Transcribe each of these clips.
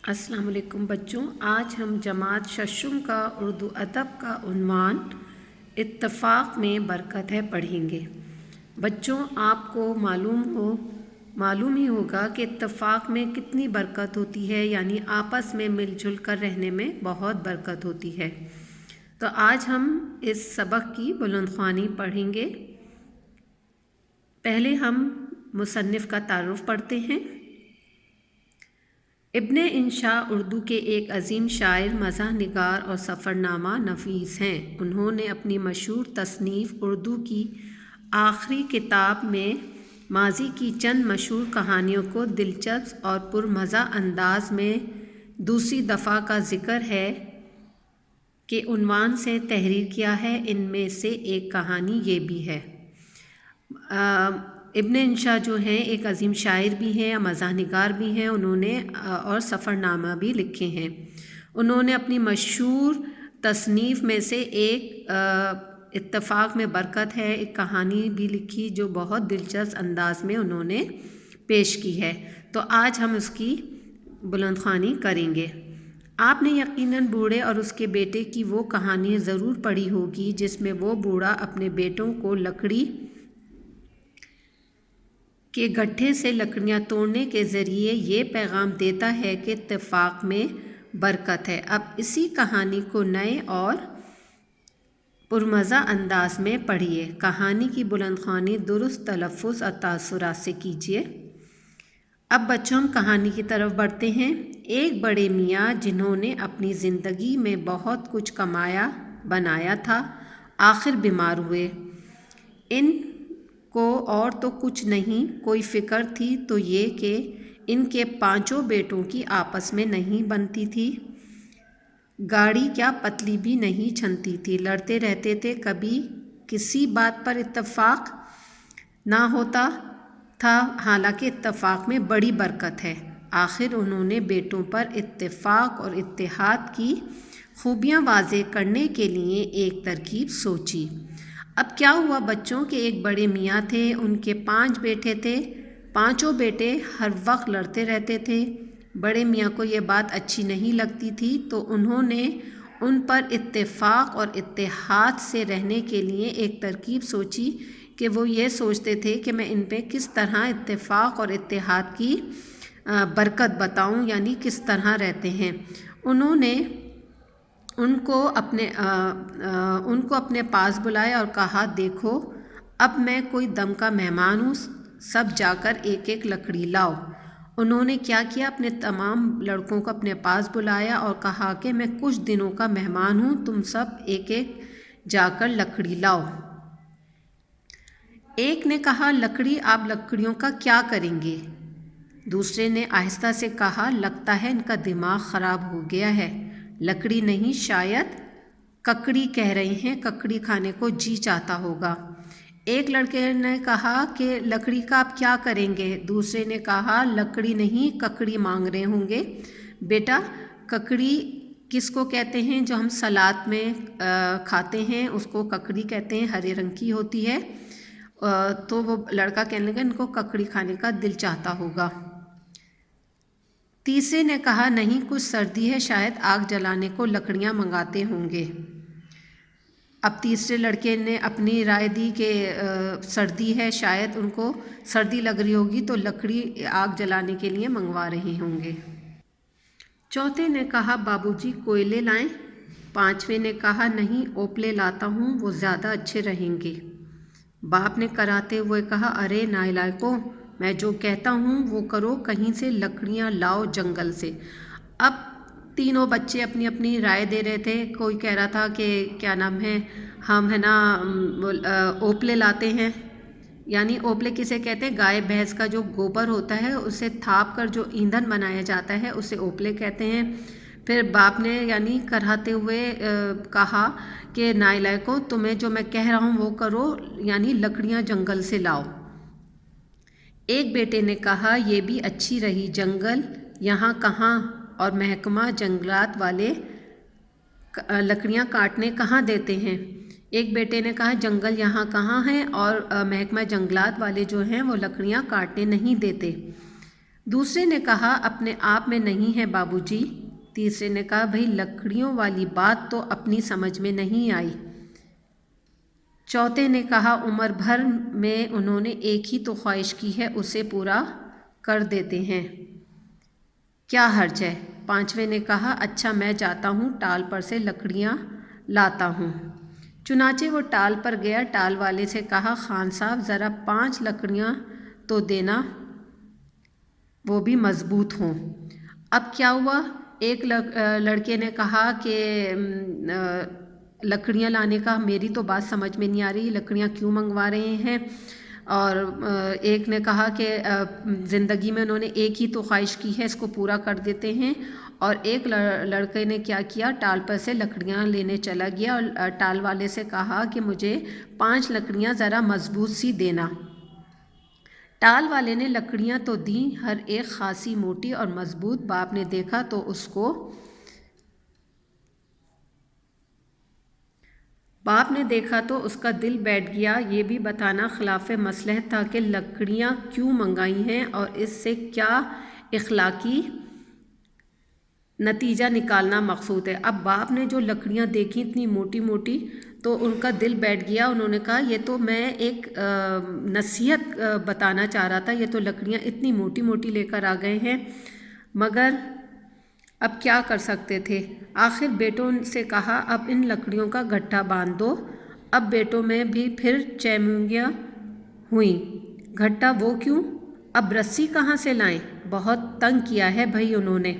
अस्सलाम वालेकुम बच्चों, आज हम जमात शशम का उर्दू अदब का उन्वान इत्तफ़ाक़ में बरकत है पढ़ेंगे। बच्चों, आपको मालूम ही होगा कि इत्तफ़ाक़ में कितनी बरकत होती है, यानी आपस में मिलजुल कर रहने में बहुत बरकत होती है। तो आज हम इस सबक की बुलंदख्वानी पढ़ेंगे। पहले हम मुसन्निफ़ का तारुफ़ पढ़ते हैं। इब्ने इंशा उर्दू के एक अजीम शायर, मज़ाह निगार और सफ़रनामा नवीस हैं। उन्होंने अपनी मशहूर तसनीफ़ उर्दू की आखिरी किताब में माजी की चंद मशहूर कहानियों को दिलचस्प और पुरमज़ा अंदाज में दूसरी दफ़ा का ज़िक्र है के उन्वान से तहरीर किया है। इनमें से एक कहानी ये भी है। इब्ने इंशा जो हैं एक अजीम शायर भी हैं, मज़ाह निगार भी हैं। उन्होंने और सफ़रनामा भी लिखे हैं। उन्होंने अपनी मशहूर तसनीफ़ में से एक इत्तफ़ाक़ में बरकत है एक कहानी भी लिखी, जो बहुत दिलचस्प अंदाज में उन्होंने पेश की है। तो आज हम उसकी बुलंदख्वानी करेंगे। आपने यकीनन बूढ़े और उसके बेटे की वो कहानी ज़रूर पढ़ी होगी जिसमें वो बूढ़ा अपने बेटों को लकड़ी के गड्ढे से लकड़ियाँ तोड़ने के ज़रिए ये पैगाम देता है कि इत्तेफाक में बरकत है। अब इसी कहानी को नए और पुरमज़ा अंदाज में पढ़िए। कहानी की बुलंदख्वानी दुरुस्त तलफ़्फ़ुज़ और तासुरात से कीजिए। अब बच्चों, हम कहानी की तरफ बढ़ते हैं। एक बड़े मियाँ जिन्होंने अपनी ज़िंदगी में बहुत कुछ कमाया बनाया था, आखिर बीमार हुए। इनको और तो कुछ नहीं कोई फ़िक्र थी तो ये कि इनके पांचों बेटों की आपस में नहीं बनती थी। गाड़ी क्या पतली भी नहीं छनती थी, लड़ते रहते थे, कभी किसी बात पर इत्तफ़ाक़ ना होता था। हालांकि इत्तफ़ाक़ में बड़ी बरकत है। आखिर उन्होंने बेटों पर इत्तेफ़ाक़ और इत्तेहाद की खूबियाँ वाज़े करने के लिए एक तरकीब सोची। अब क्या हुआ बच्चों कि एक बड़े मियाँ थे, उनके 5 बेटे थे। पांचों बेटे हर वक्त लड़ते रहते थे। बड़े मियाँ को ये बात अच्छी नहीं लगती थी, तो उन्होंने उन पर इत्तेफ़ाक़ और इत्तेहाद से रहने के लिए एक तरकीब सोची कि वो ये सोचते थे कि मैं इन पे किस तरह इत्तेफ़ाक़ और इत्तेहाद की बरकत बताऊं, यानी किस तरह रहते हैं। उन्होंने उनको अपने पास बुलाया और कहा, देखो अब मैं कोई दम का मेहमान हूँ, सब जाकर एक एक लकड़ी लाओ। उन्होंने क्या किया, अपने तमाम लड़कों को अपने पास बुलाया और कहा कि मैं कुछ दिनों का मेहमान हूँ, तुम सब एक एक जाकर लकड़ी लाओ। एक ने कहा, लकड़ी, आप लकड़ियों का क्या करेंगे? दूसरे ने आहिस्ता से कहा, लगता है इनका दिमाग ख़राब हो गया है। लकड़ी नहीं, शायद ककड़ी कह रहे हैं, ककड़ी खाने को जी चाहता होगा। एक लड़के ने कहा कि लकड़ी का आप क्या करेंगे? दूसरे ने कहा, लकड़ी नहीं, ककड़ी मांग रहे होंगे। बेटा, ककड़ी किसको कहते हैं? जो हम सलाद में खाते हैं उसको ककड़ी कहते हैं, हरे रंग की होती है। तो वो लड़का कहने लगा, इनको ककड़ी खाने का दिल चाहता होगा। तीसरे ने कहा, नहीं, कुछ सर्दी है, शायद आग जलाने को लकड़ियाँ मंगाते होंगे। अब तीसरे लड़के ने अपनी राय दी कि सर्दी है, शायद उनको सर्दी लग रही होगी तो लकड़ी आग जलाने के लिए मंगवा रहे होंगे। चौथे ने कहा, बाबूजी कोयले लाएं। पांचवें ने कहा, नहीं, ओपले लाता हूँ, वो ज़्यादा अच्छे रहेंगे। बाप ने कराते हुए कहा, अरे नालायकों, मैं जो कहता हूँ वो करो, कहीं से लकड़ियाँ लाओ जंगल से। अब तीनों बच्चे अपनी अपनी राय दे रहे थे। कोई कह रहा था कि क्या नाम है, हम है ना ओपले लाते हैं। यानी ओपले किसे कहते हैं? गाय भैंस का जो गोबर होता है उसे थाप कर जो ईंधन बनाया जाता है उसे ओपले कहते हैं। फिर बाप ने यानी कराते हुए कहा कि नालायकों, तुम्हें जो मैं कह रहा हूँ वो करो, यानी लकड़ियाँ जंगल से लाओ। एक बेटे ने कहा, ये भी अच्छी रही, जंगल यहाँ कहाँ, और महकमा जंगलात वाले लकड़ियाँ काटने कहाँ देते हैं। एक बेटे ने कहा, जंगल यहाँ कहाँ है और महकमा जंगलात वाले जो हैं वो लकड़ियाँ काटने नहीं देते। दूसरे ने कहा अपने आप में नहीं है बाबूजी। तीसरे ने कहा भाई लकड़ियों वाली बात तो अपनी समझ में नहीं आई। चौथे ने कहा उम्र भर में उन्होंने एक ही तो ख्वाहिश की है, उसे पूरा कर देते हैं, क्या हर्ज है। पांचवें ने कहा अच्छा मैं जाता हूँ, टाल पर से लकड़ियाँ लाता हूँ। चुनाचे वो टाल पर गया। टाल वाले से कहा खान साहब ज़रा 5 लकड़ियाँ तो देना, वो भी मज़बूत हों। अब क्या हुआ, एक लड़के ने कहा कि लकड़ियाँ लाने का मेरी तो बात समझ में नहीं आ रही, लकड़ियाँ क्यों मंगवा रहे हैं। और एक ने कहा कि ज़िंदगी में उन्होंने एक ही तो ख्वाहिश की है, इसको पूरा कर देते हैं। और एक लड़के ने क्या किया, टाल पर से लकड़ियाँ लेने चला गया और टाल वाले से कहा कि मुझे 5 लकड़ियाँ ज़रा मज़बूत सी देना। टाल वाले ने लकड़ियाँ तो दी, हर एक खासी मोटी और मज़बूत। बाप ने देखा तो उसका दिल बैठ गया। ये भी बताना खिलाफ मसलहत था कि लकड़ियाँ क्यों मंगाई हैं और इससे क्या इखलाकी नतीजा निकालना मकसूद है। अब बाप ने जो लकड़ियाँ देखी इतनी मोटी मोटी, तो उनका दिल बैठ गया। उन्होंने कहा ये तो मैं एक नसीहत बताना चाह रहा था, ये तो लकड़ियाँ इतनी मोटी मोटी लेकर आ गए हैं, मगर अब क्या कर सकते थे। आखिर बेटों से कहा अब इन लकड़ियों का गट्ठा बांध दो। अब बेटों में भी फिर चैमुंगियाँ हुई। गट्ठा वो क्यों, अब रस्सी कहाँ से लाएं, बहुत तंग किया है भाई उन्होंने।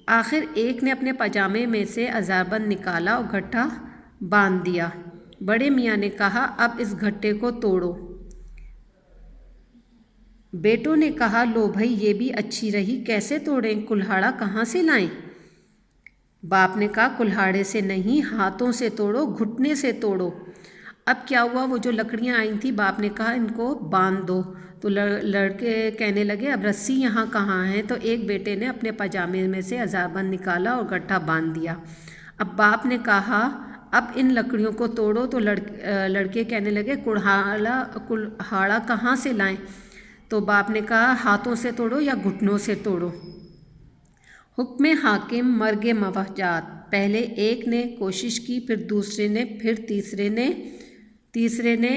आखिर एक ने अपने पजामे में से अज़ारबंद निकाला और गट्ठा बांध दिया। बड़े मियाँ ने कहा अब इस गट्ठे को तोड़ो। बेटों ने कहा लो भाई ये भी अच्छी रही, कैसे तोड़ें, कुल्हाड़ा कहाँ से लाएं। बाप ने कहा कुल्हाड़े से नहीं, हाथों से तोड़ो, घुटने से तोड़ो। अब क्या हुआ, वो जो लकड़ियाँ आई थी बाप ने कहा इनको बांध दो। तो लड़के कहने लगे अब रस्सी यहाँ कहाँ है। तो एक बेटे ने अपने पजामे में से अज़ारबंद निकाला और गट्ठा बांध दिया। अब बाप ने कहा अब इन लकड़ियों को तोड़ो। तो लड़के कहने लगे कुल्हाड़ा कहाँ से लाएं। तो बाप ने कहा हाथों से तोड़ो या घुटनों से तोड़ो। हुक्म हाकिम मर्गे मवजात। पहले एक ने कोशिश की, फिर दूसरे ने, फिर तीसरे ने,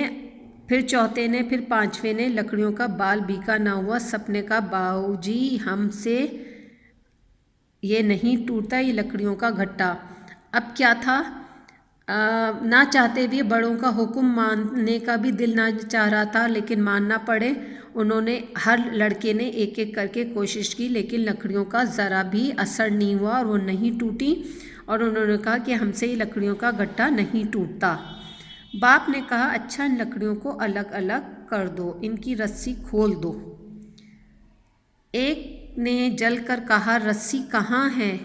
फिर चौथे ने, फिर पांचवें ने। लकड़ियों का बाल बीका ना हुआ। सबने कहा बाबूजी हमसे ये नहीं टूटता, ये लकड़ियों का गट्ठा। अब क्या था, ना चाहते भी बड़ों का हुक्म मानने का भी दिल ना चाह रहा था, लेकिन मानना पड़े। उन्होंने हर लड़के ने एक एक करके कोशिश की, लेकिन लकड़ियों का ज़रा भी असर नहीं हुआ और वो नहीं टूटी। और उन्होंने कहा कि हमसे ही लकड़ियों का गट्ठा नहीं टूटता। बाप ने कहा अच्छा इन लकड़ियों को अलग अलग कर दो, इनकी रस्सी खोल दो। एक ने जल कर कहा रस्सी कहाँ है,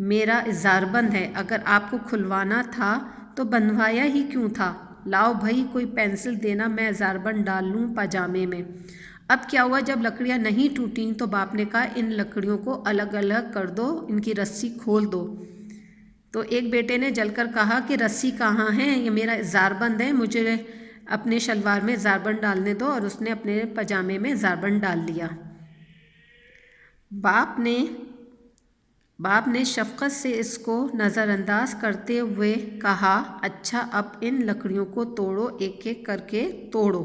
मेरा इज़ारबंद है, अगर आपको खुलवाना था तो बंधवाया ही क्यों था। लाओ भाई कोई पेंसिल देना, मैं इज़ारबंद डाल लूँ पजामे में। अब क्या हुआ, जब लकड़ियाँ नहीं टूटी तो बाप ने कहा इन लकड़ियों को अलग अलग कर दो, इनकी रस्सी खोल दो। तो एक बेटे ने जलकर कहा कि रस्सी कहाँ है, ये मेरा इज़ारबंद है, मुझे अपने शलवार में इज़ारबंद डालने दो। और उसने अपने पजामे में इज़ारबंद डाल लिया। बाप ने शफ़क़त से इसको नज़रअंदाज करते हुए कहा अच्छा अब इन लकड़ियों को तोड़ो, एक एक करके तोड़ो।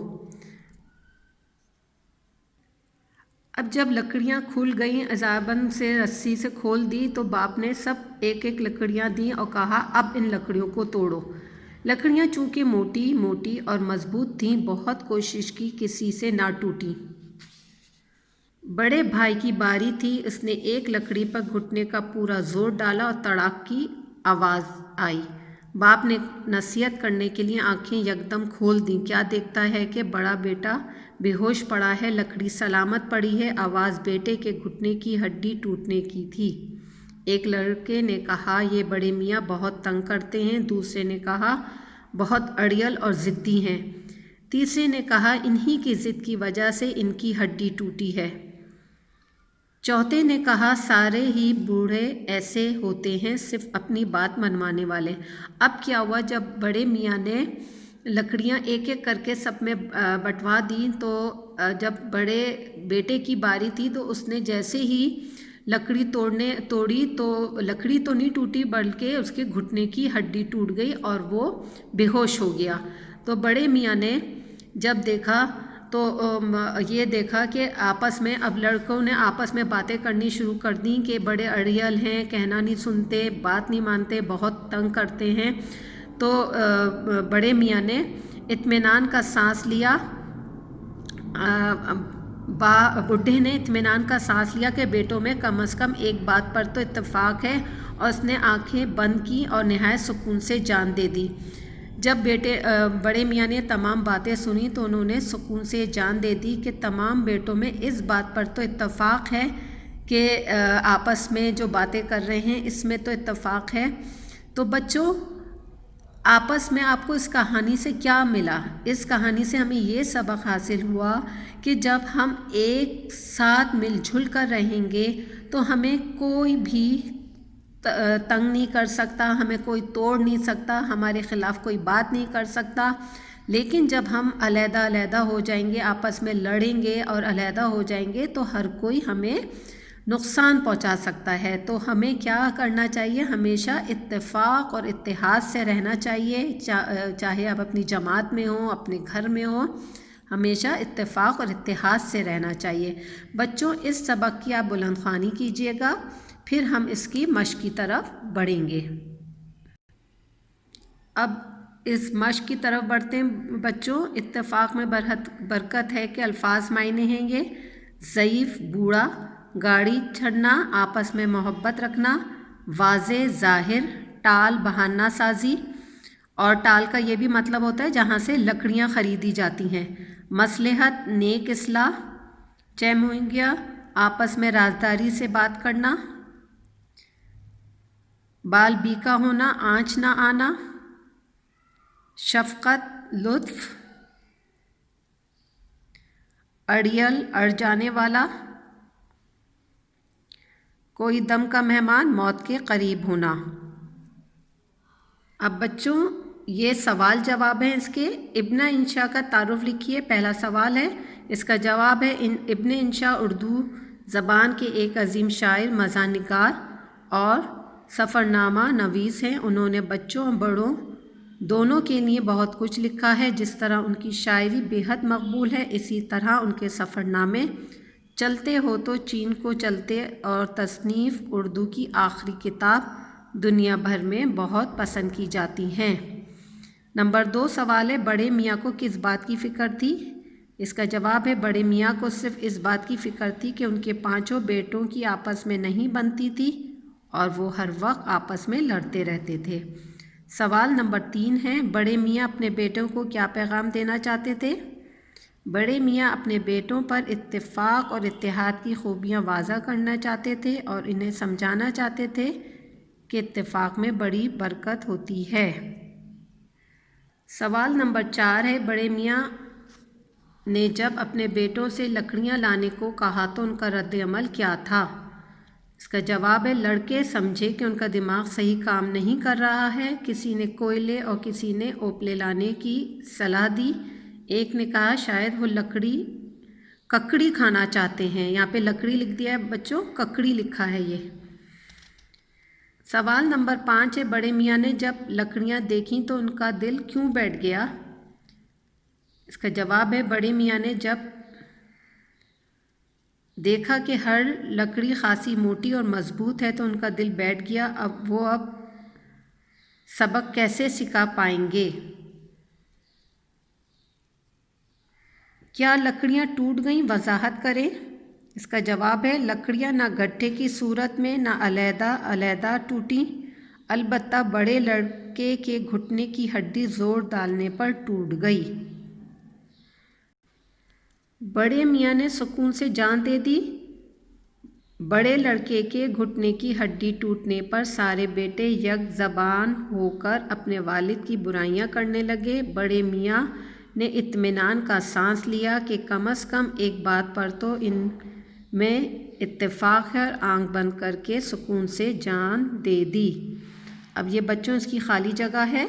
अब जब लकड़ियाँ खुल गईं, इज़ारबंद से रस्सी से खोल दी, तो बाप ने सब एक एक लकड़ियाँ दी और कहा अब इन लकड़ियों को तोड़ो। लकड़ियाँ चूँकि मोटी मोटी और मज़बूत थीं, बहुत कोशिश की, किसी से ना टूटी। बड़े भाई की बारी थी, उसने एक लकड़ी पर घुटने का पूरा जोर डाला और तड़ाक की आवाज़ आई। बाप ने नसीहत करने के लिए आंखें यकदम खोल दी। क्या देखता है कि बड़ा बेटा बेहोश पड़ा है, लकड़ी सलामत पड़ी है। आवाज़ बेटे के घुटने की हड्डी टूटने की थी। एक लड़के ने कहा ये बड़े मियाँ बहुत तंग करते हैं। दूसरे ने कहा बहुत अड़ियल और ज़िद्दी हैं। तीसरे ने कहा इन्हीं की ज़िद की वजह से इनकी हड्डी टूटी है। चौथे ने कहा सारे ही बूढ़े ऐसे होते हैं, सिर्फ अपनी बात मनवाने वाले। अब क्या हुआ, जब बड़े मियाँ ने लकड़ियाँ एक एक करके सब में बंटवा दी, तो جب بڑے بیٹے کی باری تھی تو اس نے جیسے ہی لکڑی توڑی تو لکڑی تو نہیں ٹوٹی بلکہ اس کے گھٹنے کی ہڈی ٹوٹ گئی اور وہ بے ہوش ہو گیا۔ تو بڑے میاں نے جب دیکھا تو یہ دیکھا کہ آپس میں اب لڑکوں نے آپس میں باتیں کرنی شروع کر دیں کہ بڑے اڑیل ہیں، کہنا نہیں سنتے، بات نہیں مانتے، بہت تنگ کرتے ہیں۔ تو بڑے میاں نے اطمینان کا سانس لیا، بڈھے نے اطمینان کا سانس لیا کہ بیٹوں میں کم از کم ایک بات پر تو اتفاق ہے، اور اس نے آنکھیں بند کی اور نہایت سکون سے جان دے دی۔ جب بڑے میاں نے تمام باتیں سنی تو انہوں نے سکون سے جان دے دی کہ تمام بیٹوں میں اس بات پر تو اتفاق ہے کہ آپس میں جو باتیں کر رہے ہیں اس میں تو اتفاق ہے۔ تو بچوں، آپس میں آپ کو اس کہانی سے کیا ملا؟ اس کہانی سے ہمیں یہ سبق حاصل ہوا کہ جب ہم ایک ساتھ مل جل کر رہیں گے تو ہمیں کوئی بھی تنگ نہیں کر سکتا، ہمیں کوئی توڑ نہیں سکتا، ہمارے خلاف کوئی بات نہیں کر سکتا۔ لیکن جب ہم علیحدہ علیحدہ ہو جائیں گے، آپس میں لڑیں گے اور علیحدہ ہو جائیں گے تو ہر کوئی ہمیں نقصان پہنچا سکتا ہے۔ تو ہمیں کیا کرنا چاہیے؟ ہمیشہ اتفاق اور اتحاد سے رہنا چاہیے، چاہے آپ اپنی جماعت میں ہوں، اپنے گھر میں ہوں، ہمیشہ اتفاق اور اتحاد سے رہنا چاہیے۔ بچوں، اس سبق کی آپ بلند خوانی کیجیے گا، پھر ہم اس کی مشق کی طرف بڑھیں گے۔ اب اس مشق کی طرف بڑھتے ہیں بچوں۔ اتفاق میں برکت ہے کہ الفاظ معنی ہیں یہ: ضعیف، بوڑھا، گاڑی چھڑنا، آپس میں محبت رکھنا، واضح، ظاہر، ٹال، بہانہ سازی، اور ٹال کا یہ بھی مطلب ہوتا ہے جہاں سے لکڑیاں خریدی جاتی ہیں، مصلحت، نیک اصلاح، چہموئیگیاں، آپس میں رازداری سے بات کرنا، بال بیکا ہونا، آنچ نہ آنا، شفقت، لطف، اڑیل، اڑ جانے والا، کوئی دم کا مہمان، موت کے قریب ہونا۔ اب بچوں، یہ سوال جواب ہیں اس کے۔ ابن انشا کا تعارف لکھیے۔ پہلا سوال ہے، اس کا جواب ہے ابن انشا اردو زبان کے ایک عظیم شاعر، مزاح نگار اور سفرنامہ نویس ہیں۔ انہوں نے بچوں اور بڑوں دونوں کے لیے بہت کچھ لکھا ہے۔ جس طرح ان کی شاعری بے حد مقبول ہے، اسی طرح ان کے سفرنامے چلتے ہو تو چین کو چلتے اور تصنیف اردو کی آخری کتاب دنیا بھر میں بہت پسند کی جاتی ہیں۔ نمبر 2 سوال ہے، بڑے میاں کو کس بات کی فکر تھی؟ اس کا جواب ہے، بڑے میاں کو صرف اس بات کی فکر تھی کہ ان کے 5 بیٹوں کی آپس میں نہیں بنتی تھی اور وہ ہر وقت آپس میں لڑتے رہتے تھے۔ سوال نمبر 3 ہے، بڑے میاں اپنے بیٹوں کو کیا پیغام دینا چاہتے تھے؟ بڑے میاں اپنے بیٹوں پر اتفاق اور اتحاد کی خوبیاں واضح کرنا چاہتے تھے اور انہیں سمجھانا چاہتے تھے کہ اتفاق میں بڑی برکت ہوتی ہے۔ سوال نمبر 4 ہے، بڑے میاں نے جب اپنے بیٹوں سے لکڑیاں لانے کو کہا تو ان کا رد عمل کیا تھا؟ اس کا جواب ہے، لڑکے سمجھے کہ ان کا دماغ صحیح کام نہیں کر رہا ہے۔ کسی نے کوئلے اور کسی نے اوپلے لانے کی صلاح دی۔ ایک نے کہا شاید وہ ککڑی کھانا چاہتے ہیں۔ یہاں پہ لکڑی لکھ دیا ہے بچوں، ککڑی لکھا ہے یہ۔ سوال نمبر 5 ہے، بڑے میاں نے جب لکڑیاں دیکھیں تو ان کا دل کیوں بیٹھ گیا؟ اس کا جواب ہے، بڑے میاں نے جب دیکھا کہ ہر لکڑی خاصی موٹی اور مضبوط ہے تو ان کا دل بیٹھ گیا۔ اب سبق کیسے سکھا پائیں گے؟ کیا لکڑیاں ٹوٹ گئیں؟ وضاحت کریں۔ اس کا جواب ہے، لکڑیاں نہ گٹھے کی صورت میں نہ علیحدہ علیحدہ ٹوٹیں، البتہ بڑے لڑکے کے گھٹنے کی ہڈی زور ڈالنے پر ٹوٹ گئی۔ بڑے میاں نے سکون سے جان دے دی۔ بڑے لڑکے کے گھٹنے کی ہڈی ٹوٹنے پر سارے بیٹے یک زبان ہو کر اپنے والد کی برائیاں کرنے لگے۔ بڑے میاں نے اطمینان کا سانس لیا کہ کم از کم ایک بات پر تو ان میں اتفاق ہے، اور آنکھ بند کر کے سکون سے جان دے دی۔ اب یہ بچوں اس کی خالی جگہ ہے۔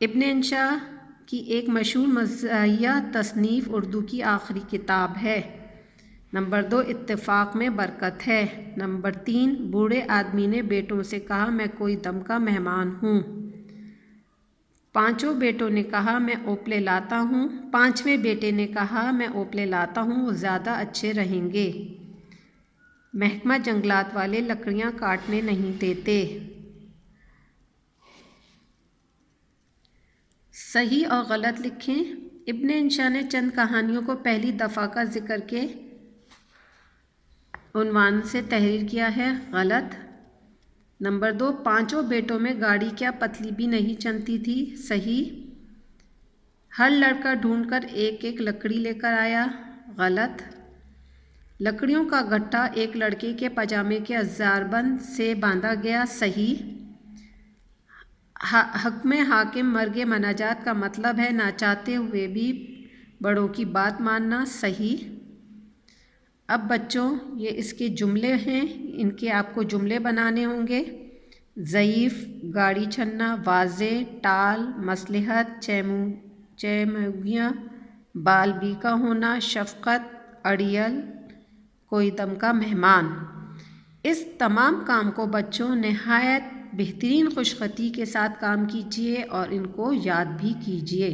ابن انشا کی ایک مشہور مزاحیہ تصنیف اردو کی آخری کتاب ہے۔ نمبر 2، اتفاق میں برکت ہے۔ نمبر 3، بوڑھے آدمی نے بیٹوں سے کہا میں کوئی دم کا مہمان ہوں۔ 5 بیٹوں نے کہا میں اوپلے لاتا ہوں۔ 5ویں بیٹے نے کہا میں اوپلے لاتا ہوں، وہ زیادہ اچھے رہیں گے۔ محکمہ جنگلات والے لکڑیاں کاٹنے نہیں دیتے۔ صحیح اور غلط لکھیں۔ ابن انشا نے چند کہانیوں کو پہلی دفعہ کا ذکر کے عنوان سے تحریر کیا ہے، غلط۔ نمبر 2، 5 بیٹوں میں گاڑی کیا پتلی بھی نہیں چلتی تھی، صحیح۔ ہر لڑکا ڈھونڈ کر ایک ایک لکڑی لے کر آیا، غلط۔ لکڑیوں کا گٹھا ایک لڑکے کے پاجامے کے ازاربند سے باندھا گیا، صحیح۔ حکم حاکم مرگ مناجات کا مطلب ہے نہ چاہتے ہوئے بھی بڑوں کی بات ماننا، صحیح۔ اب بچوں یہ اس کے جملے ہیں، ان کے آپ کو جملے بنانے ہوں گے۔ ضعیف، گاڑی چھننا، واضح، ٹال، مصلحت، چیموگیاں، بال بیکا ہونا، شفقت، اڑیل، کوئی دم کا مہمان۔ اس تمام کام کو بچوں نہایت بہترین خوش خطی کے ساتھ کام کیجیے اور ان کو یاد بھی کیجیے۔